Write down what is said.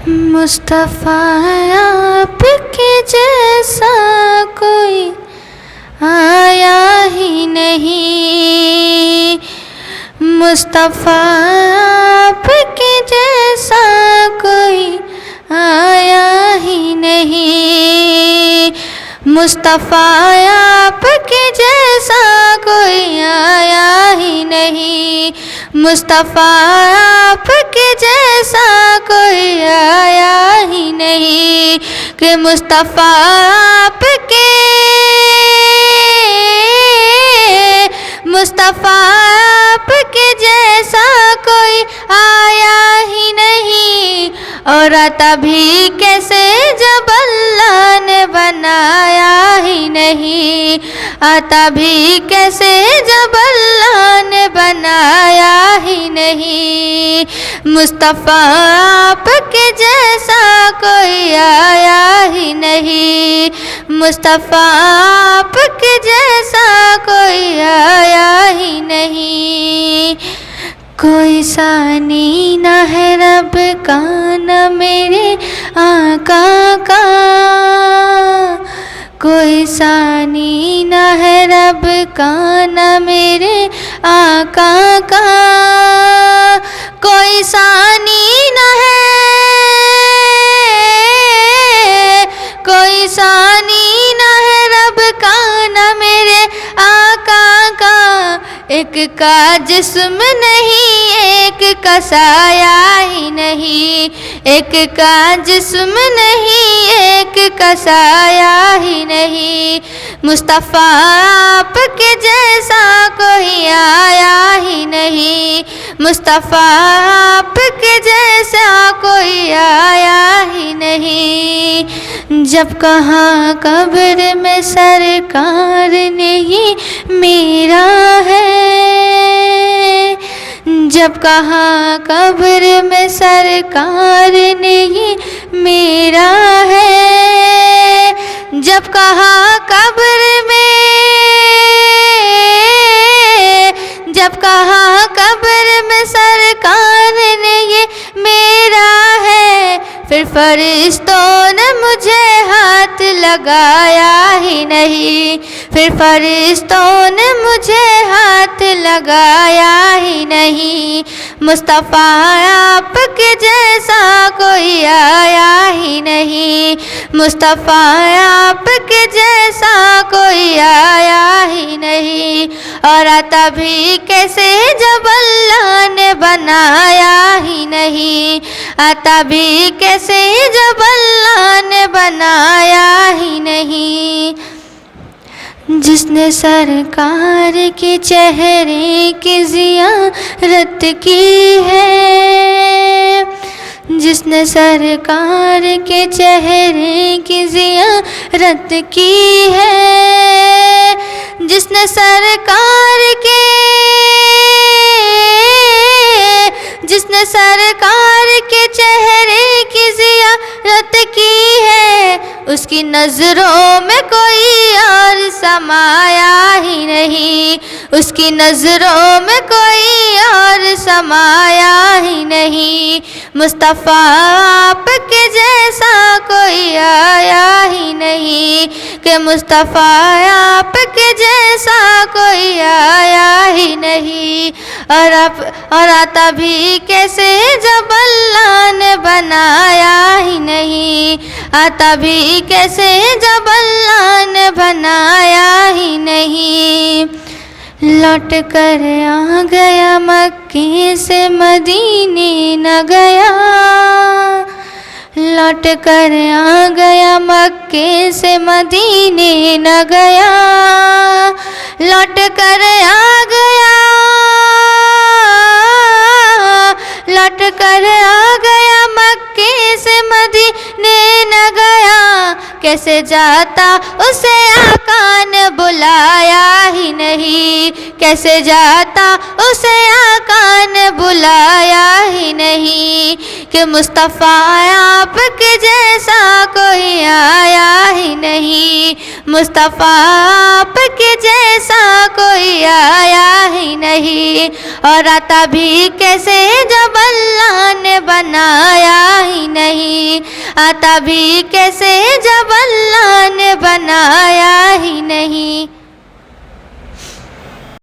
मुस्तफ़ा आपके जैसा कोई आया ही नहीं। मुस्तफ़ा आपके जैसा कोई आया ही नहीं। मुस्तफ़ा आपके जैसा कोई आया ही नहीं। मुस्तफ़ा आपके जैसा कोई आया ही नहीं। कि मुस्तफ़ा आपके मुस्तफ़ा आपके जैसा कोई आया ही नहीं। और आता भी कैसे जब अल्लाह ने बनाया ही नहीं। आता भी कैसे जब अल्लाह ने बनाया ही नहीं। मुस्तफ़ा आपके जैसा कोई आया ही नहीं। मुस्तफ़ा आपके जैसा कोई आया ही नहीं। कोई सानी न है रब का न मेरे आका का। कोई सानी न है रब का न मेरे आका का। कोई सानी न है, कोई सानी न है रब का न मेरे आका का। एक का जिस्म नहीं एक का साया ही नहीं। एक का जिस्म नहीं एक का साया ही नहीं। मुस्तफ़ा आपके जैसा कोई आया ही नहीं। मुस्तफ़ा आपके जैसा कोई आया ही नहीं। जब कहा कब्र में सरकार नहीं मेरा है। जब कहा कब्र में सरकार नहीं मेरा है। जब कहा कब्र में, जब कहा कब्र में सरकार ने ये मेरा है। फिर फरिश्तों ने मुझे हाथ लगाया ही नहीं। फिर फरिश्तों ने मुझे हाथ लगाया ही नहीं। मुस्तफ़ा आपके जैसा कोई आया ही नहीं। मुस्तफ़ा आपके जैसा कोई आया ही नहीं। और आता भी कैसे जब अल्लाह ने बनाया ही नहीं। आता भी कैसे जब अल्लाह ने बनाया ही नहीं। जिसने सरकार के चेहरे की ज़ियारत की है। जिसने सरकार के चेहरे की ज़ियारत की है। जिसने सरकार के, जिसने सरकार के चेहरे की ज़ियारत की है। उसकी नज़रों में कोई और समाया ही नहीं। उसकी नज़रों में कोई और समाया ही नहीं। मुस्तफ़ा आपके जैसा कोई आया ही नहीं। कि मुस्तफ़ा आपके जैसा कोई आया ही नहीं। और आता भी कैसे जब अल्लाह ने बनाया ही नहीं। आता भी कैसे जब अल्लाह ने बनाया ही नहीं। लौट कर आ गया मक्के से मदीने न गया। लौट कर आ गया मक्के से मदीने न गया। लौट कर आ गया, लौट कर आ गया मक्के से मदीने न गया। कैसे जाता उसे आका ने बुलाया ही नहीं। कैसे जाता उसे आका ने बुलाया ही नहीं। कि मुस्तफ़ा आपके जैसा कोई आया ही नहीं। मुस्तफ़ा आपके जैसा कोई आया ही नहीं। और आता भी कैसे जब अल्लाह ने बनाया ही नहीं। तभी कैसे जब अल्लाह ने बनाया